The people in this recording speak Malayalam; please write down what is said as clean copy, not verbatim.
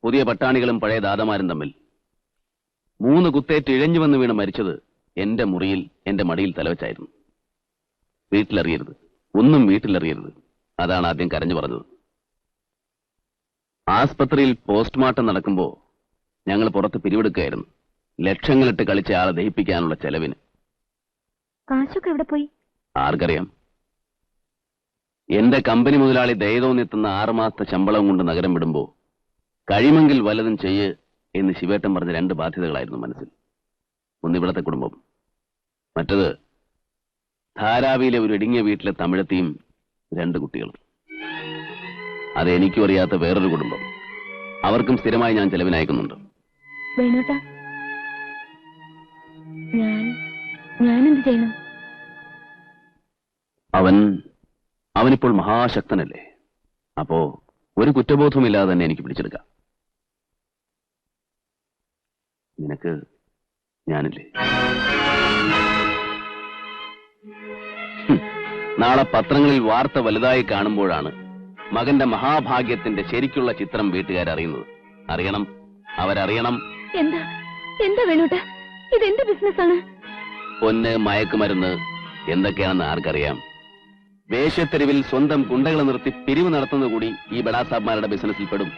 പുതിയ പട്ടാണികളും പഴയ ദാദമാരും തമ്മിൽ 3 കുത്തേറ്റ് ഇഴഞ്ഞു വന്ന് വീണ് മരിച്ചത് എന്റെ മുറിയിൽ എന്റെ മടിയിൽ തലവെച്ചായിരുന്നു. വീട്ടിലറിയരുത്, ഒന്നും വീട്ടിലറിയരുത്. അതാണ് ആദ്യം കരഞ്ഞു പറഞ്ഞത്. ആസ്പത്രിയിൽ പോസ്റ്റ്മോർട്ടം നടക്കുമ്പോ ഞങ്ങൾ പുറത്ത് പിരിവെടുക്കുകയായിരുന്നു. ലക്ഷങ്ങളിട്ട് കളിച്ച ആളെ ദഹിപ്പിക്കാനുള്ള ചെലവിന്. കാശൊക്കെ എവിടെ പോയി ആർക്കറിയാം. എന്റെ കമ്പനി മുതലാളി ദയതോന്നെത്തുന്ന 6 മാസത്തെ ശമ്പളം കൊണ്ട് നഗരം വിടുമ്പോ കഴിയുമെങ്കിൽ വല്ലതും ചെയ്യ് എന്ന് ശിവേട്ടൻ പറഞ്ഞ 2 ബാധ്യതകളായിരുന്നു മനസ്സിൽ. ഒന്നിവിടത്തെ കുടുംബം, മറ്റത് ധാരാവിയിലെ ഒരു ഇടുങ്ങിയ വീട്ടിലെ തമിഴത്തിയും 2 കുട്ടികളും. അതെനിക്കും അറിയാത്ത വേറൊരു കുടുംബം. അവർക്കും സ്ഥിരമായി ഞാൻ ചെലവിനയക്കുന്നുണ്ട്. വേണോട്ടാ, ഞാനെന്ത് ചെയ്യണം? അവനിപ്പോൾ മഹാശക്തനല്ലേ. അപ്പോ ഒരു കുറ്റബോധവുമില്ലാതെ തന്നെ എനിക്ക് പിടിച്ചെടുക്കാം. നിനക്ക് ഞാനില്ലേ? നാളെ പത്രങ്ങളിൽ വാർത്ത വലുതായി കാണുമ്പോഴാണ് മകന്റെ മഹാഭാഗ്യത്തിന്റെ ശരിക്കുള്ള ചിത്രം വീട്ടുകാരറിയുന്നത്. അറിയണം, അവരറിയണം. എന്താ വേണോട്ടാ, ഇതെന്ത് ബിസിനസ്സാണ്? പൊന്ന്, മയക്കുമരുന്ന്, എന്തൊക്കെയാണെന്ന് ആർക്കറിയാം. വേശ്യത്തെരുവിൽ സ്വന്തം ഗുണ്ടകളെ നിർത്തി പിരിവ് നടത്തുന്നത് കൂടി ഈ ബഡാസാബ്മാരുടെ ബിസിനസ്സിൽ പെടും.